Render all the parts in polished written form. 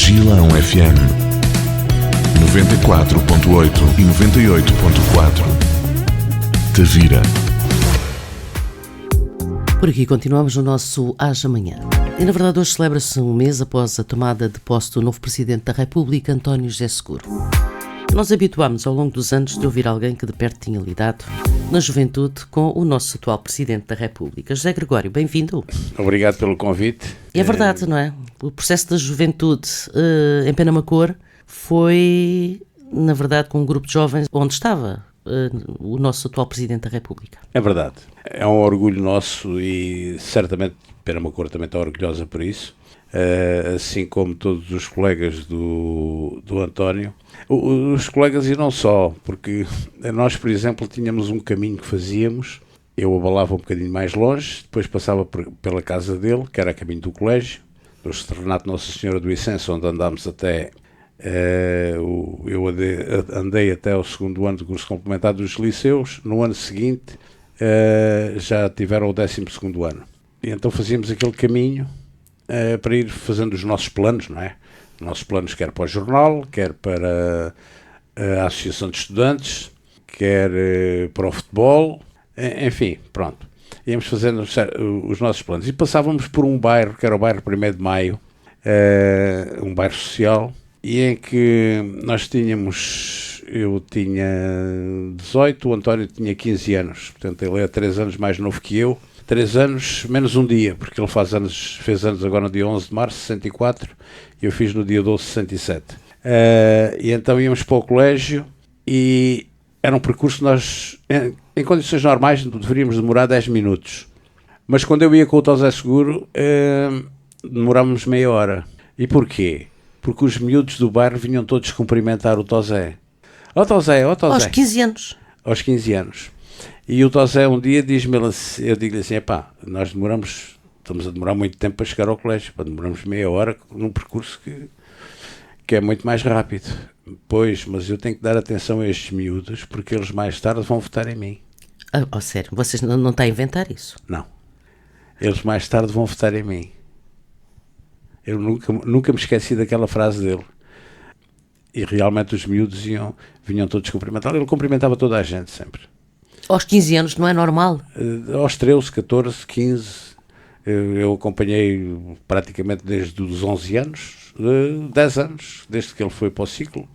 Gilão FM 94.8 e 98.4. Tavira. Por aqui continuamos no nosso Haja Amanhã. E na verdade hoje celebra-se um mês após a tomada de posse do novo Presidente da República, António José Seguro. Nós habituámos ao longo dos anos de ouvir alguém que de perto tinha lidado na juventude com o nosso atual Presidente da República. José Gregório, bem-vindo. Obrigado pelo convite. É verdade, não é? O processo da juventude em Penamacor foi, na verdade, com um grupo de jovens onde estava o nosso atual Presidente da República. É verdade. É um orgulho nosso e certamente Penamacor também está orgulhosa por isso. Assim como todos os colegas do António. Os colegas e não só, porque nós, por exemplo, tínhamos um caminho que fazíamos, eu abalava um bocadinho mais longe, depois passava pela casa dele, que era a caminho do colégio, do Externato Nossa Senhora do Vicêncio, onde andámos até, eu andei até ao segundo ano do curso complementar dos liceus. No ano seguinte já tiveram o 12º ano. E então fazíamos aquele caminho para ir fazendo os nossos planos, não é? Os nossos planos quer para o jornal, quer para a Associação de Estudantes, quer para o futebol, enfim, pronto. Íamos fazendo os nossos planos. E passávamos por um bairro, que era o bairro 1º de Maio, um bairro social, e em que nós tínhamos, eu tinha 18, o António tinha 15 anos, portanto ele é 3 anos mais novo que eu. 3 anos, menos um dia, porque ele fez anos agora no dia 11 de março, 64, e eu fiz no dia 12, 67. E então íamos para o colégio e era um percurso que nós, em condições normais, deveríamos demorar 10 minutos. Mas quando eu ia com o Tosé Seguro, demorávamos meia hora. E porquê? Porque os miúdos do bairro vinham todos cumprimentar o Tosé. Ó Tosé, ó Tosé. Aos 15 anos. Aos 15 anos. E o Tosé um dia diz-me, eu digo-lhe assim, nós estamos a demorar muito tempo para chegar ao colégio, demoramos meia hora num percurso que é muito mais rápido. Pois, mas eu tenho que dar atenção a estes miúdos, porque eles mais tarde vão votar em mim. Sério, vocês não estão a inventar isso? Não. Eles mais tarde vão votar em mim. Eu nunca me esqueci daquela frase dele. E realmente os miúdos vinham todos cumprimentar. Ele cumprimentava toda a gente sempre. Aos 15 anos não é normal? Aos 13, 14, 15, eu acompanhei praticamente desde os 11 anos, 10 anos, desde que ele foi para o ciclo,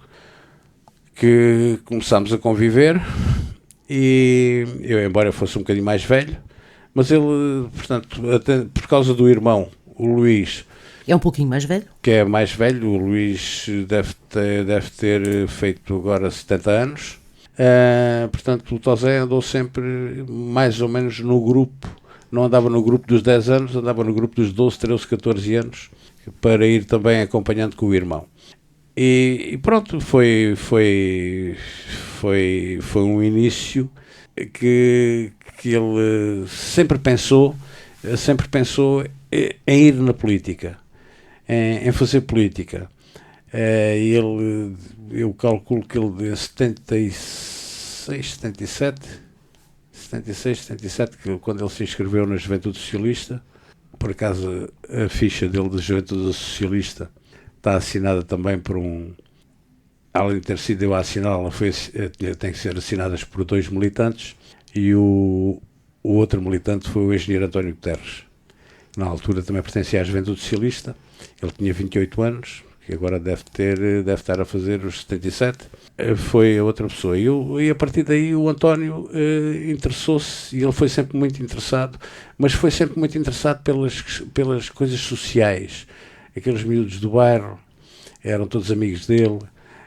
que começámos a conviver, e eu, embora fosse um bocadinho mais velho, mas ele, portanto, até por causa do irmão, o Luís... É um pouquinho mais velho? Que é mais velho, o Luís deve ter feito agora 70 anos. Portanto, o Tosé andou sempre mais ou menos no grupo, não andava no grupo dos 10 anos, andava no grupo dos 12, 13, 14 anos, para ir também acompanhando com o irmão. E pronto, foi um início que ele sempre pensou em ir na política, em fazer política. Eu calculo que ele em 76, 77, que quando ele se inscreveu na Juventude Socialista, por acaso a ficha dele da Juventude Socialista está assinada também por além de ter sido eu a assiná-la, tem que ser assinadas por 2 militantes, e o outro militante foi o engenheiro António Guterres. Na altura também pertencia à Juventude Socialista, ele tinha 28 anos, que agora deve estar a fazer os 77, foi a outra pessoa. E a partir daí o António interessou-se, e ele foi sempre muito interessado, mas foi sempre muito interessado pelas coisas sociais. Aqueles miúdos do bairro eram todos amigos dele,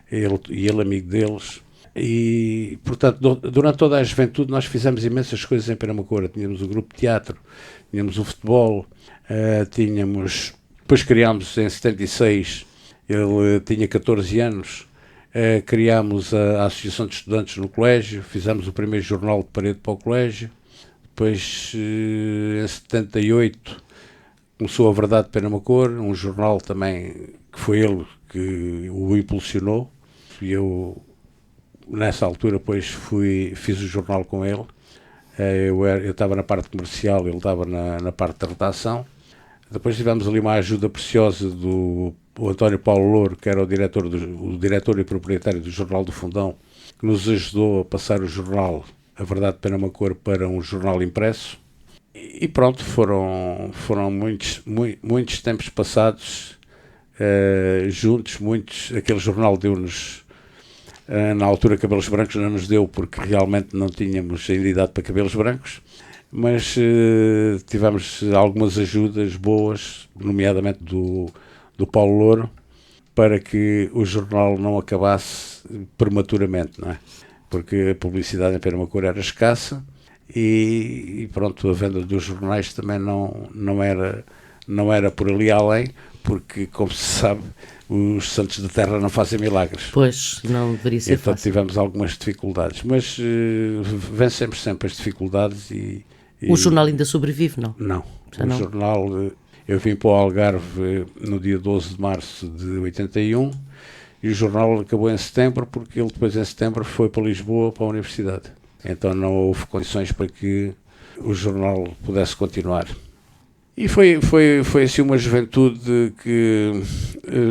e ele amigo deles. E, portanto, durante toda a juventude nós fizemos imensas coisas em Penamacor. Tínhamos o grupo de teatro, tínhamos o futebol, depois criámos em 76, ele tinha 14 anos, criámos a Associação de Estudantes no colégio, fizemos o primeiro jornal de parede para o colégio. Depois, em 78, começou a Verdade de Penamacor, um jornal também que foi ele que o impulsionou, e eu nessa altura depois fiz o jornal com ele. Eu estava na parte comercial, ele estava na parte da redação. Depois tivemos ali uma ajuda preciosa do o António Paulo Louro, que era o diretor e proprietário do Jornal do Fundão, que nos ajudou a passar o jornal A Verdade de Penamacor para um jornal impresso. E pronto, foram muitos tempos passados juntos, aquele jornal deu-nos, na altura cabelos brancos não nos deu, porque realmente não tínhamos ainda idade para cabelos brancos, mas tivemos algumas ajudas boas, nomeadamente do Paulo Louro, para que o jornal não acabasse prematuramente, não é? Porque a publicidade em Penamacor era escassa e pronto, a venda dos jornais também não era por ali além, porque, como se sabe, os santos da terra não fazem milagres. Pois, não deveria ser então fácil. Tivemos algumas dificuldades, mas vencemos sempre as dificuldades e o jornal ainda sobrevive, não? Não. Já não? Jornal, eu vim para o Algarve no dia 12 de março de 81 e o jornal acabou em setembro, porque ele depois em setembro foi para Lisboa, para a universidade. Então não houve condições para que o jornal pudesse continuar. E foi assim uma juventude que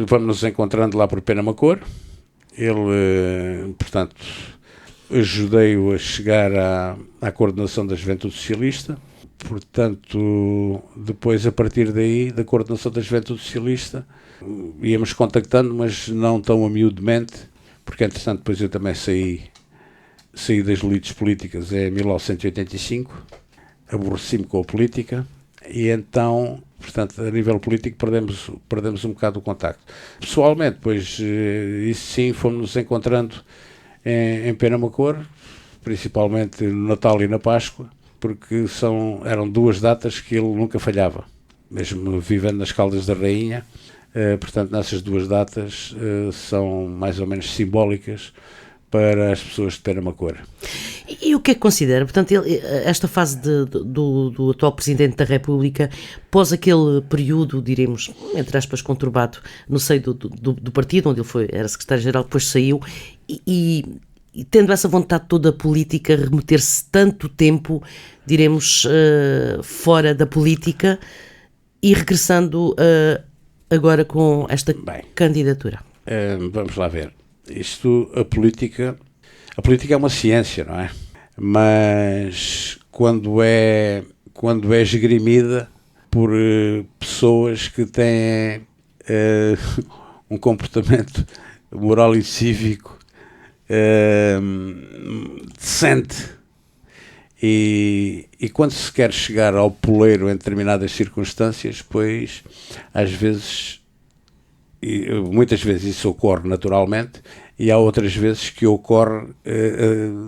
vamos nos encontrando lá por Penamacor. Ele, portanto, ajudei-o a chegar à coordenação da Juventude Socialista. Portanto, depois, a partir daí, da coordenação da Juventude Socialista, íamos contactando, mas não tão amiudamente, porque, entretanto, depois eu também saí das lides políticas em 1985, aborreci-me com a política, e então, portanto, a nível político perdemos um bocado o contacto. Pessoalmente, pois, isso sim, fomos-nos encontrando em Penamacor, principalmente no Natal e na Páscoa, porque eram duas datas que ele nunca falhava, mesmo vivendo nas Caldas da Rainha. Portanto, nessas duas datas são mais ou menos simbólicas para as pessoas de Penamacor. E o que é que considera? Portanto, esta fase do atual Presidente da República, pós aquele período, diremos, entre aspas, conturbado, no seio do partido, onde ele era secretário-geral, depois saiu, e tendo essa vontade toda política, remeter-se tanto tempo, diremos, fora da política, e regressando agora com esta candidatura? Vamos lá ver. A política é uma ciência, não é? Mas quando é esgrimida por pessoas que têm um comportamento moral e cívico decente, e quando se quer chegar ao poleiro em determinadas circunstâncias, pois às vezes, muitas vezes isso ocorre naturalmente, e há outras vezes que ocorre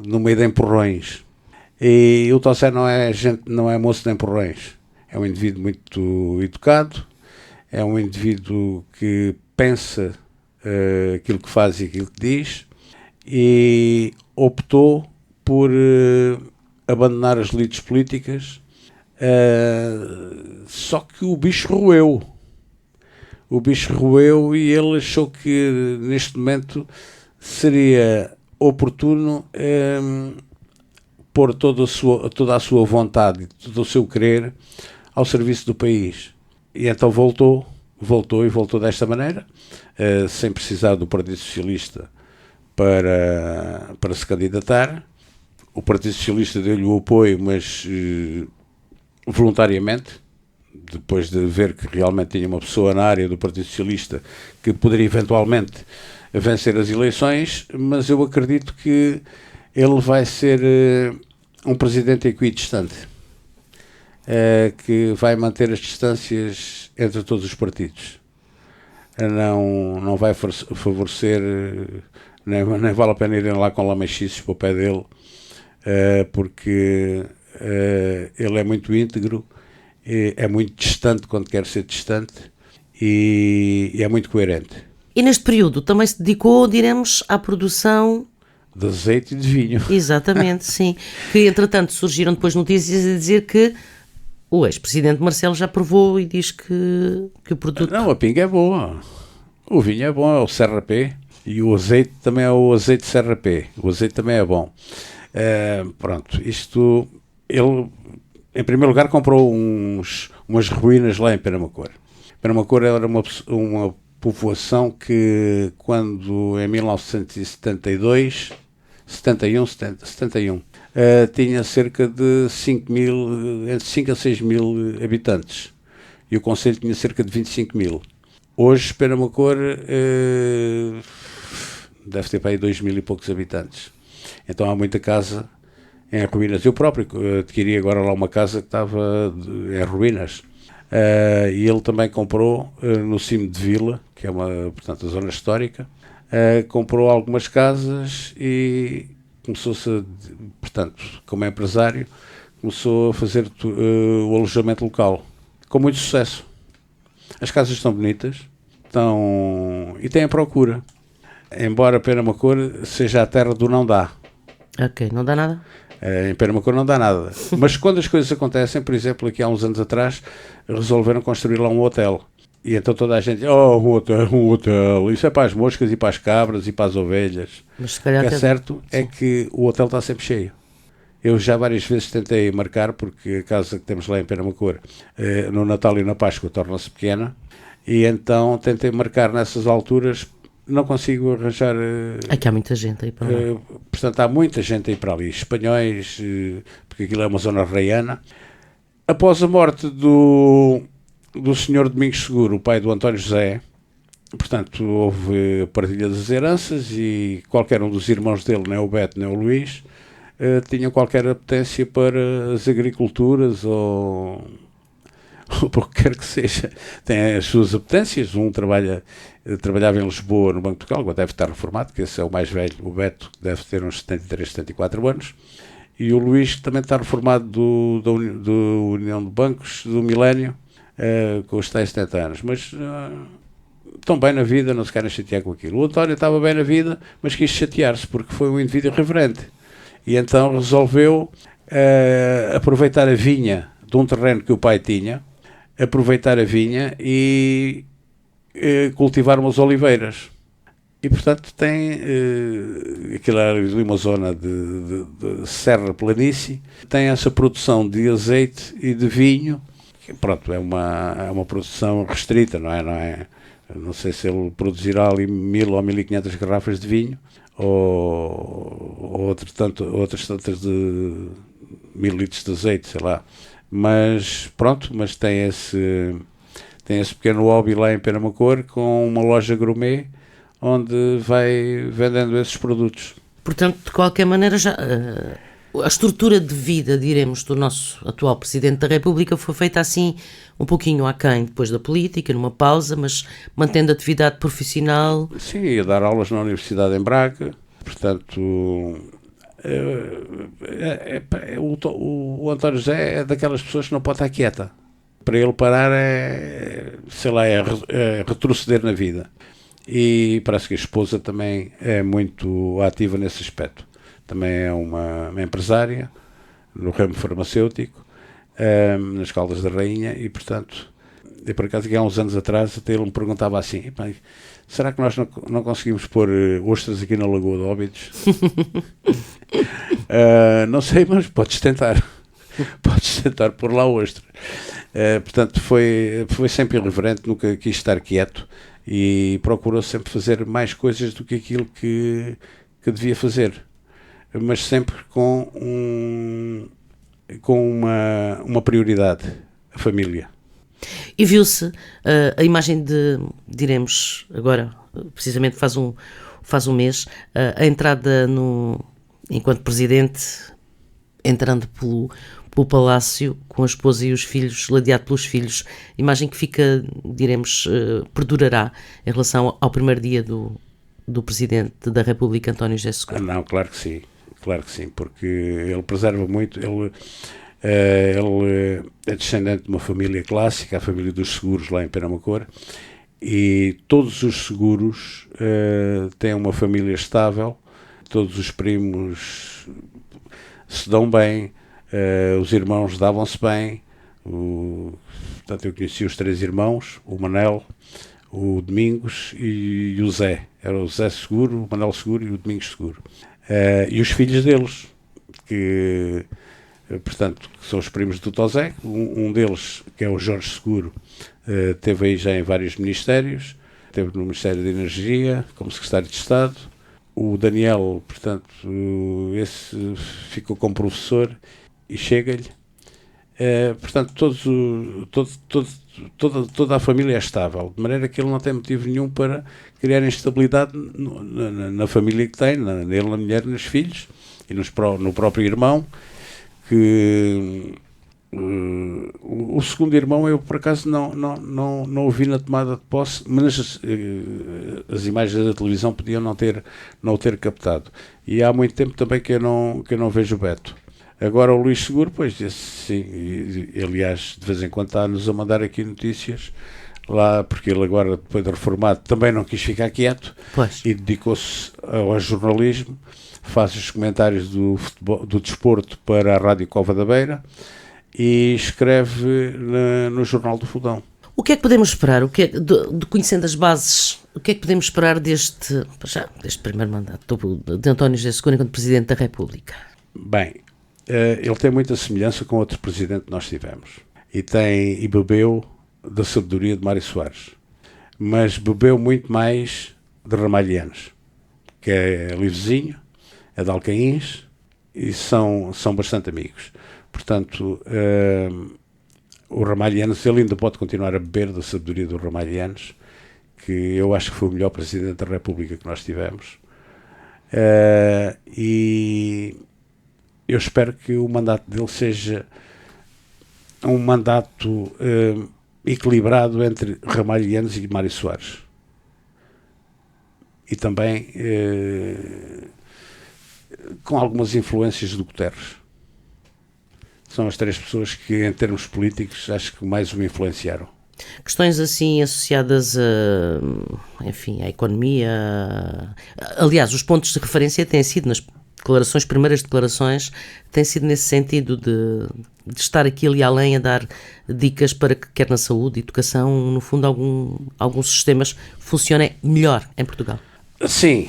no meio de empurrões. E o Tossé não é moço de empurrões. É um indivíduo muito educado, é um indivíduo que pensa aquilo que faz e aquilo que diz, e optou por abandonar as lides políticas, só que o bicho roeu. E ele achou que neste momento seria oportuno pôr toda a sua vontade, todo o seu querer ao serviço do país. E então voltou desta maneira, sem precisar do Partido Socialista para se candidatar. O Partido Socialista deu-lhe o apoio, mas voluntariamente, depois de ver que realmente tinha uma pessoa na área do Partido Socialista que poderia eventualmente vencer as eleições, mas eu acredito que ele vai ser um presidente equidistante, que vai manter as distâncias entre todos os partidos. Não vai favorecer, nem vale a pena irem lá com lamechices para o pé dele, porque ele é muito íntegro, é muito distante quando quer ser distante e é muito coerente. E neste período também se dedicou, diremos, à produção de azeite e de vinho. Exatamente, sim. Que entretanto surgiram depois notícias a dizer que o ex-presidente Marcelo já provou e diz que o produto... Não, a pinga é boa, o vinho é bom, é o Serra P, e o azeite também é o azeite Serra P, o azeite também é bom. Pronto, isto, ele em primeiro lugar comprou umas ruínas lá em Penamacor. Penamacor era uma povoação que, quando em 1972, 71, tinha cerca de 5 mil, entre 5 a 6 mil habitantes, e o concelho tinha cerca de 25 mil. Hoje, Penamacor deve ter para aí 2 mil e poucos habitantes. Então há muita casa em ruínas. Eu próprio adquiri agora lá uma casa que estava em ruínas. E ele também comprou no cimo de Vila, que é portanto, a zona histórica, comprou algumas casas e começou-se, portanto, como empresário, começou a fazer o alojamento local, com muito sucesso. As casas estão bonitas, e têm a procura. Embora Penamacor seja a terra do não dá. Ok, não dá nada? Em Penamacor não dá nada. Mas quando as coisas acontecem, por exemplo, aqui há uns anos atrás, resolveram construir lá um hotel. E então toda a gente, um hotel, isso é para as moscas e para as cabras e para as ovelhas. Mas se calhar o que é certo é que o hotel está sempre cheio. Eu já várias vezes tentei marcar, porque a casa que temos lá em Penamacor, no Natal e na Páscoa, torna-se pequena, e então tentei marcar nessas alturas. Não consigo arranjar... Aqui há muita gente aí para lá. Portanto, há muita gente aí para ali. Espanhóis, porque aquilo é uma zona reiana. Após a morte do senhor Domingos Seguro, o pai do António José, portanto, houve partilha das heranças e qualquer um dos irmãos dele, nem o Beto nem o Luís, tinham qualquer apetência para as agriculturas ou por que quer que seja. Tem as suas apetências. Um trabalhava em Lisboa no Banco de Portugal, deve estar reformado, que esse é o mais velho, o Beto, deve ter uns 73, 74 anos, e o Luís também está reformado da União de Bancos do Milénio, com os tais 70 anos, mas estão bem na vida, não se querem chatear com aquilo. O António estava bem na vida, mas quis chatear-se, porque foi um indivíduo irreverente, e então resolveu aproveitar a vinha de um terreno que o pai tinha, aproveitar a vinha e cultivar umas oliveiras. E, portanto, tem aquilo é ali uma zona de serra planície, tem essa produção de azeite e de vinho, que, pronto, é uma produção restrita, não é? Não sei se ele produzirá ali 1000 ou 1500 garrafas de vinho, ou outras tantas de 1000 litros de azeite, sei lá. Mas pronto, tem esse pequeno hobby lá em Penamacor, com uma loja gourmet onde vai vendendo esses produtos. Portanto, de qualquer maneira, já a estrutura de vida, diremos, do nosso atual Presidente da República foi feita assim um pouquinho aquém depois da política, numa pausa, mas mantendo a atividade profissional. Sim, ia dar aulas na Universidade em Braga, portanto... o António José é daquelas pessoas que não pode estar quieta. Para ele parar é retroceder na vida. E parece que a esposa também é muito ativa nesse aspecto. Também é uma empresária no ramo farmacêutico, nas Caldas da Rainha, e portanto, por acaso, que há uns anos atrás até ele me perguntava assim: será que nós não conseguimos pôr ostras aqui na Lagoa de Óbidos? Não sei, mas podes tentar pôr lá ostras. Portanto, foi sempre irreverente, nunca quis estar quieto e procurou sempre fazer mais coisas do que aquilo que devia fazer, mas sempre com uma prioridade: a família. E viu-se a imagem diremos agora, precisamente faz um mês, a entrada enquanto Presidente, entrando pelo palácio com a esposa e os filhos, ladeado pelos filhos, imagem que fica, diremos, perdurará em relação ao primeiro dia do Presidente da República, António José Seguro. Não, claro que sim, porque ele preserva muito. Ele é descendente de uma família clássica, a família dos Seguros lá em Penamacor, e todos os Seguros têm uma família estável, todos os primos se dão bem, os irmãos davam-se bem. Portanto, eu conheci os 3 irmãos, o Manel, o Domingos e o Zé. Era o Zé Seguro, o Manel Seguro e o Domingos Seguro. E os filhos deles, que portanto, são os primos do Tosé. Um deles, que é o Jorge Seguro, esteve aí já em vários ministérios. esteve no Ministério da Energia, como Secretário de Estado. O Daniel, portanto, esse ficou como professor e chega-lhe. Portanto, toda a família é estável, de maneira que ele não tem motivo nenhum para criar instabilidade na família que tem, nele, na mulher, nos filhos e no próprio irmão, que o segundo irmão eu por acaso não o vi na tomada de posse, mas as imagens da televisão podiam não o ter captado. E há muito tempo também que eu não vejo o Beto. Agora o Luís Seguro, pois, sim, aliás, de vez em quando está-nos a mandar aqui notícias lá, porque ele agora, depois de reformado, também não quis ficar quieto. Pois. E dedicou-se ao jornalismo, faz os comentários do desporto para a Rádio Cova da Beira e escreve no Jornal do Fogão. O que é que podemos esperar? Conhecendo as bases, o que é que podemos esperar deste primeiro mandato de António José Seguro enquanto Presidente da República? Bem, ele tem muita semelhança com outro presidente que nós tivemos e bebeu da sabedoria de Mário Soares, mas bebeu muito mais de Ramalhianos, que é ali vizinho, é de Alcaíns e são bastante amigos. Portanto, o Ramalhianos, ele ainda pode continuar a beber da sabedoria do Ramalhianos, que eu acho que foi o melhor Presidente da República que nós tivemos. E eu espero que o mandato dele seja um mandato equilibrado entre Ramalhianos e Mário Soares. E também com algumas influências do Guterres. São as três pessoas que, em termos políticos, acho que mais o influenciaram. Questões assim associadas à economia. Aliás, os pontos de referência têm sido nas primeiras declarações, têm sido nesse sentido de estar aqui ali além a dar dicas para que, quer na saúde, educação, no fundo, alguns sistemas funcionem melhor em Portugal. Sim,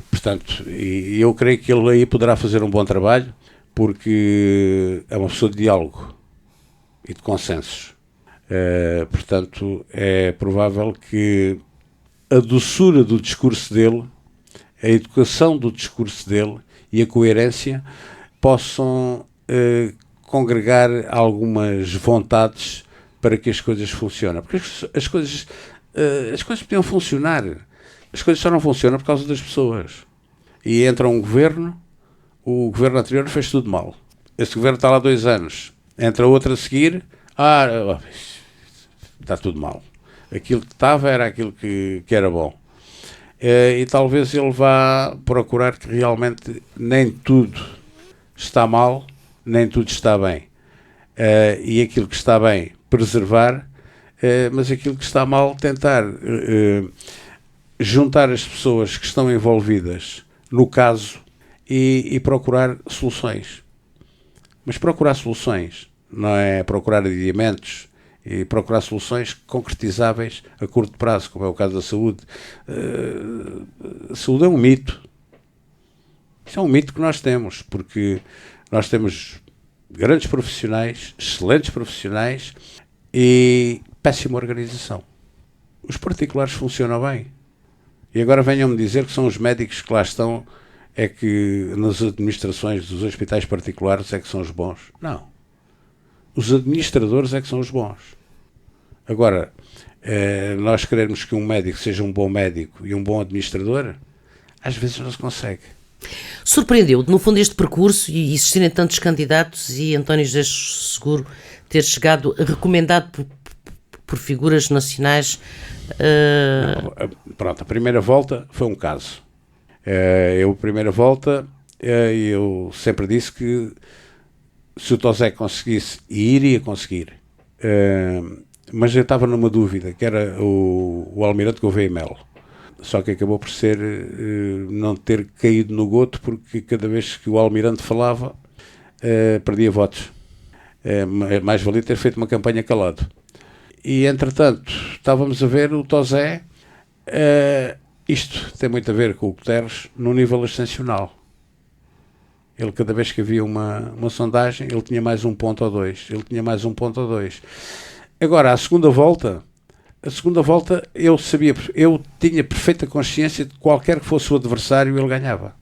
portanto, eu creio que ele aí poderá fazer um bom trabalho, porque é uma pessoa de diálogo e de consensos. Portanto, é provável que a doçura do discurso dele, a educação do discurso dele e a coerência possam congregar algumas vontades para que as coisas funcionem. Porque as coisas podiam funcionar. As coisas só não funcionam por causa das pessoas. E entra um governo, o governo anterior fez tudo mal. Esse governo está lá 2 anos. Entra outro a seguir, está tudo mal. Aquilo que estava era aquilo que era bom. E talvez ele vá procurar que realmente nem tudo está mal, nem tudo está bem. E aquilo que está bem, preservar, mas aquilo que está mal, tentar juntar as pessoas que estão envolvidas no caso e procurar soluções. Mas procurar soluções, não é procurar adiamentos, e procurar soluções concretizáveis a curto prazo, como é o caso da saúde. A saúde é um mito. Isso é um mito que nós temos, porque nós temos grandes profissionais, excelentes profissionais e péssima organização. Os particulares funcionam bem. E agora venham-me dizer que são os médicos que lá estão, é que nas administrações dos hospitais particulares é que são os bons. Não. Os administradores é que são os bons. Agora, nós queremos que um médico seja um bom médico e um bom administrador, às vezes não se consegue. Surpreendeu, no fundo, este percurso e existirem tantos candidatos e António José Seguro ter chegado recomendado por figuras nacionais? Pronto, a primeira volta foi um caso. A primeira volta, eu sempre disse que se o Tosé conseguisse, e iria conseguir, mas eu estava numa dúvida, que era o Almirante Gouveia e Melo. Só que acabou por ser não ter caído no goto, porque cada vez que o Almirante falava, perdia votos. Mais valia ter feito uma campanha calado. E, entretanto, estávamos a ver o Tosé, isto tem muito a ver com o Guterres, no nível ascensional. Ele, cada vez que havia uma sondagem, ele tinha mais 1 ponto ou 2. Ele tinha mais 1 ponto ou 2. Agora, à segunda volta, A segunda volta eu tinha perfeita consciência de que qualquer que fosse o adversário ele ganhava.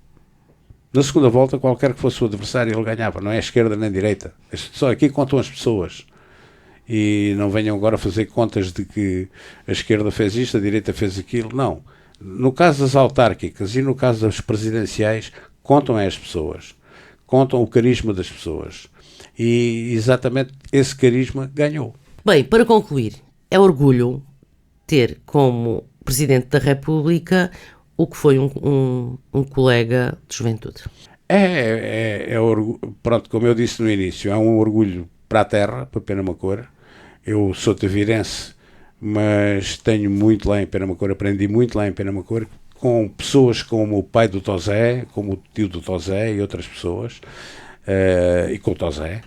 Na segunda volta, qualquer que fosse o adversário ele ganhava, não é esquerda nem direita. Só aqui contam as pessoas. E não venham agora fazer contas de que a esquerda fez isto, a direita fez aquilo. Não. No caso das autárquicas e no caso das presidenciais, contam as pessoas. Contam o carisma das pessoas. E exatamente esse carisma ganhou. Bem, para concluir, é orgulho ter como Presidente da República o que foi um colega de juventude. Pronto, como eu disse no início, é um orgulho para a terra, para Penamacor. Eu sou tavirense, mas tenho muito lá em Penamacor, aprendi muito lá em Penamacor, com pessoas como o pai do Tosé, como o tio do Tosé e outras pessoas, e com o Tosé,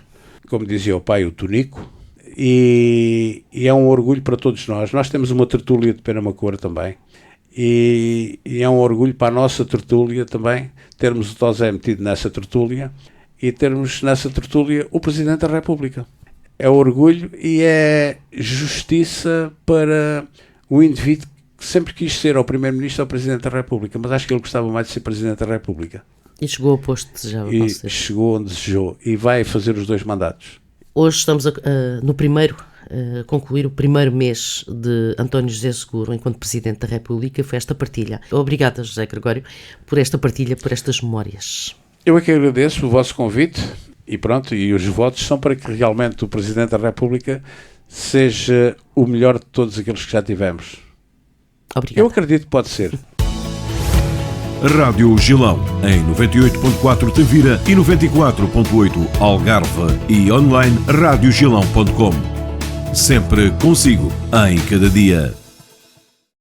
como dizia o pai, o Tonico, e é um orgulho para todos nós. Nós temos uma tertúlia de Penamacor também, e é um orgulho para a nossa tertúlia também, termos o Tosé metido nessa tertúlia, e termos nessa tertúlia o Presidente da República. É orgulho e é justiça para o indivíduo que sempre quis ser ou Primeiro-Ministro ou Presidente da República, mas acho que ele gostava mais de ser Presidente da República. E chegou ao posto que desejava. E chegou onde desejou e vai fazer os 2 mandatos. Hoje estamos a concluir o primeiro mês de António José Seguro enquanto Presidente da República. Foi esta partilha. Obrigada, José Gregório, por esta partilha, por estas memórias. Eu é que agradeço o vosso convite e pronto, e os votos são para que realmente o Presidente da República seja o melhor de todos aqueles que já tivemos. Obrigado. Eu acredito que pode ser. Rádio Gilão, em 98.4 Tavira e 94.8 Algarve e online radiogilão.com. Sempre consigo, em cada dia.